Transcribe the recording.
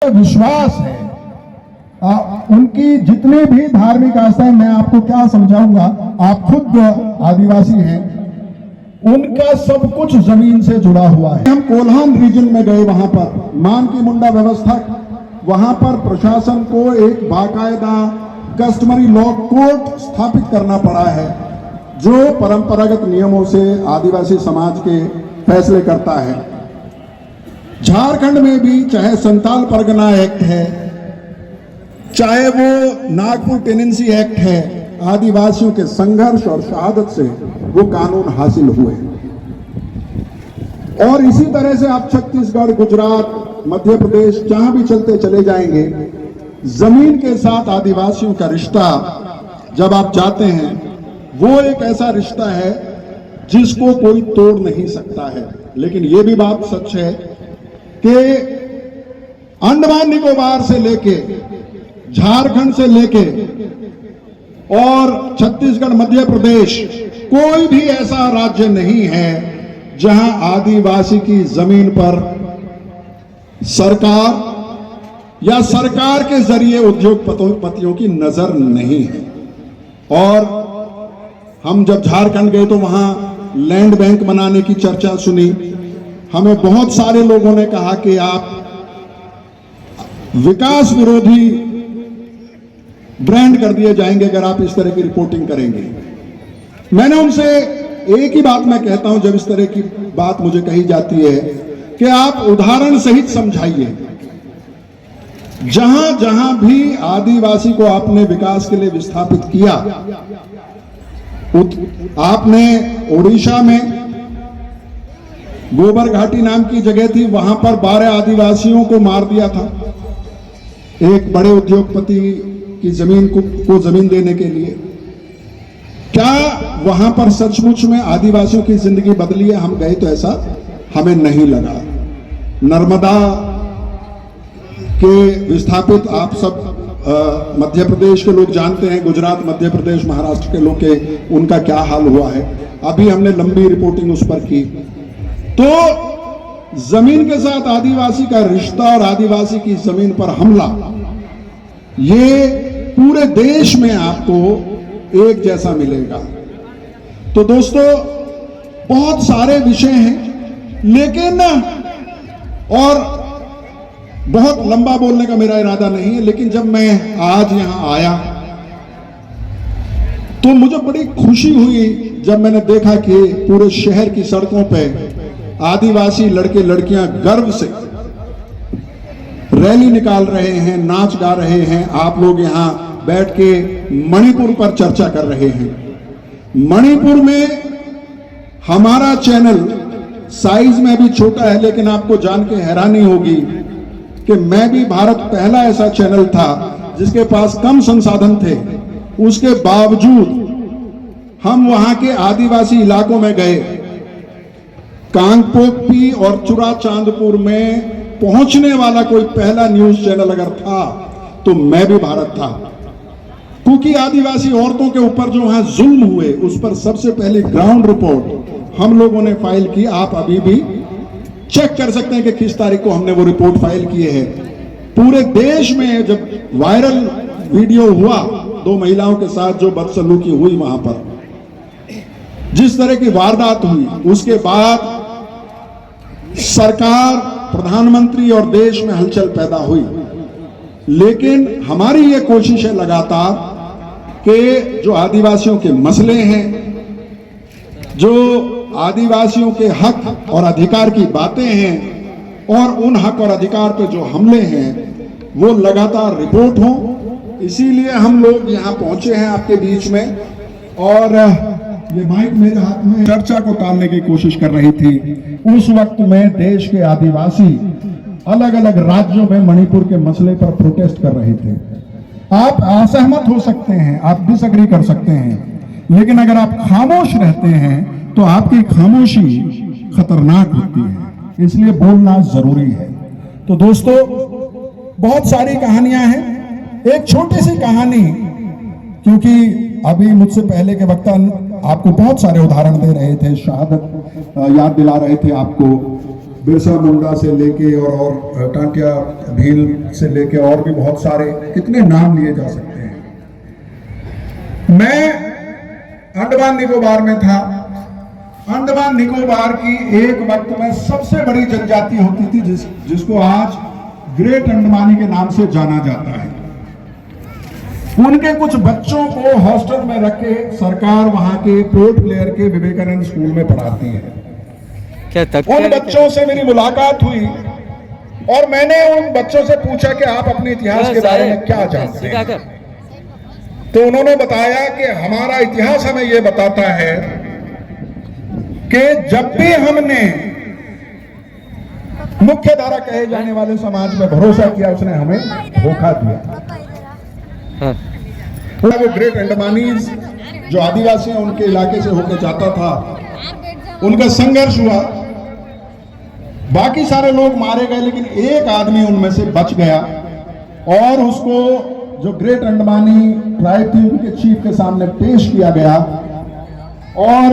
विश्वास है। उनकी जितनी भी धार्मिक आस्थाएं, मैं आपको क्या समझाऊंगा, आप खुद आदिवासी हैं, उनका सब कुछ जमीन से जुड़ा हुआ है। हम कोल्हान रीजन में गए, वहां पर मान की मुंडा व्यवस्था, वहां पर प्रशासन को एक बाकायदा कस्टमरी लॉ कोर्ट स्थापित करना पड़ा है जो परंपरागत नियमों से आदिवासी समाज के फैसले करता है। झारखंड में भी चाहे संताल परगना एक्ट है, चाहे वो नागपुर टेनेंसी एक्ट है, आदिवासियों के संघर्ष और शहादत से वो कानून हासिल हुए। और इसी तरह से आप छत्तीसगढ़, गुजरात, मध्य प्रदेश जहां भी चलते चले जाएंगे, जमीन के साथ आदिवासियों का रिश्ता जब आप जाते हैं, वो एक ऐसा रिश्ता है जिसको कोई तोड़ नहीं सकता है। लेकिन ये भी बात सच है कि अंडमान निकोबार से लेके, झारखंड से लेके और छत्तीसगढ़, मध्य प्रदेश, कोई भी ऐसा राज्य नहीं है जहां आदिवासी की जमीन पर सरकार या सरकार के जरिए उद्योगपतियों की नजर नहीं है। और हम जब झारखंड गए तो वहां लैंड बैंक बनाने की चर्चा सुनी। हमें बहुत सारे लोगों ने कहा कि आप विकास विरोधी ब्रांड कर दिए जाएंगे अगर आप इस तरह की रिपोर्टिंग करेंगे। मैंने उनसे एक ही बात मैं कहता हूं जब इस तरह की बात मुझे कही जाती है कि आप उदाहरण सहित समझाइए। जहां जहां भी आदिवासी को आपने विकास के लिए विस्थापित किया, आपने ओडिशा में गोबर घाटी नाम की जगह थी, वहां पर 12 आदिवासियों को मार दिया था एक बड़े उद्योगपति की जमीन को जमीन देने के लिए। क्या वहां पर सचमुच में आदिवासियों की जिंदगी बदली है? हम गए तो ऐसा हमें नहीं लगा। नर्मदा के विस्थापित आप सब मध्य प्रदेश के लोग जानते हैं, गुजरात, मध्य प्रदेश, महाराष्ट्र के लोग के उनका क्या हाल हुआ है। अभी हमने लंबी रिपोर्टिंग उस पर की। तो जमीन के साथ आदिवासी का रिश्ता और आदिवासी की जमीन पर हमला, ये पूरे देश में आपको एक जैसा मिलेगा। तो दोस्तों, बहुत सारे विषय हैं, लेकिन और बहुत लंबा बोलने का मेरा इरादा नहीं है, लेकिन जब मैं आज यहां आया तो मुझे बड़ी खुशी हुई जब मैंने देखा कि पूरे शहर की सड़कों पे आदिवासी लड़के लड़कियां गर्व से रैली निकाल रहे हैं, नाच गा रहे हैं। आप लोग यहां बैठ के मणिपुर पर चर्चा कर रहे हैं। मणिपुर में हमारा चैनल साइज में भी छोटा है, लेकिन आपको जान के हैरानी होगी कि मैं भी भारत पहला ऐसा चैनल था जिसके पास कम संसाधन थे। उसके बावजूद हम वहां के आदिवासी इलाकों में गए। कांगपोकपी और चुरा चांदपुर में पहुंचने वाला कोई पहला न्यूज चैनल अगर था तो मैं भी भारत था, क्योंकि आदिवासी औरतों के ऊपर जो वहां जुल्म हुए उस पर सबसे पहले ग्राउंड रिपोर्ट हम लोगों ने फाइल की। आप अभी भी चेक कर सकते हैं कि किस तारीख को हमने वो रिपोर्ट फाइल की है। पूरे देश में जब वायरल वीडियो हुआ 2 महिलाओं के साथ जो बदसलूकी हुई, वहां पर जिस तरह की वारदात हुई, उसके बाद सरकार, प्रधानमंत्री और देश में हलचल पैदा हुई। लेकिन हमारी ये कोशिश है लगातार कि जो आदिवासियों के मसले हैं, जो आदिवासियों के हक और अधिकार की बातें हैं और उन हक और अधिकार पे जो हमले हैं, वो लगातार रिपोर्ट हों। इसीलिए हम लोग यहाँ पहुंचे हैं आपके बीच में। और ये माइक मेरे हाथ में चर्चा को टालने की कोशिश कर रही थी। उस वक्त में देश के आदिवासी अलग अलग राज्यों में मणिपुर के मसले पर प्रोटेस्ट कर रहे थे। आप असहमत हो सकते हैं, आप डिसएग्री कर सकते हैं, लेकिन अगर आप खामोश रहते हैं तो आपकी खामोशी खतरनाक होती है। इसलिए बोलना जरूरी है। तो दोस्तों, बहुत सारी कहानियां हैं। एक छोटी सी कहानी, क्योंकि अभी मुझसे पहले के वक्ता आपको बहुत सारे उदाहरण दे रहे थे, शहादत याद दिला रहे थे आपको। बिरसा मुंडा से लेके और टांटिया भील से लेके और भी बहुत सारे कितने नाम लिए जा सकते हैं। मैं अंडमान निकोबार में था। अंडमान निकोबार की एक वक्त में सबसे बड़ी जनजाति होती थी जिसको आज ग्रेट अंडमानी के नाम से जाना जाता है। उनके कुछ बच्चों को हॉस्टल में रख के सरकार वहां के पोर्ट ब्लेयर के विवेकानंद स्कूल में पढ़ाती है। उन बच्चों से मेरी मुलाकात हुई और मैंने उन बच्चों से पूछा कि आप अपने इतिहास के बारे में क्या जानते हैं। तो उन्होंने बताया कि हमारा इतिहास हमें यह बताता है कि जब भी हमने मुख्य धारा कहे जाने वाले समाज में भरोसा किया, उसने हमें धोखा दिया। वो ग्रेट अंडमानीज जो आदिवासी हैं उनके इलाके से होकर जाता था, उनका संघर्ष हुआ, बाकी सारे लोग मारे गए, लेकिन एक आदमी उनमें से बच गया और उसको जो ग्रेट अंडमानी ट्राइब थी उनके चीफ के सामने पेश किया गया और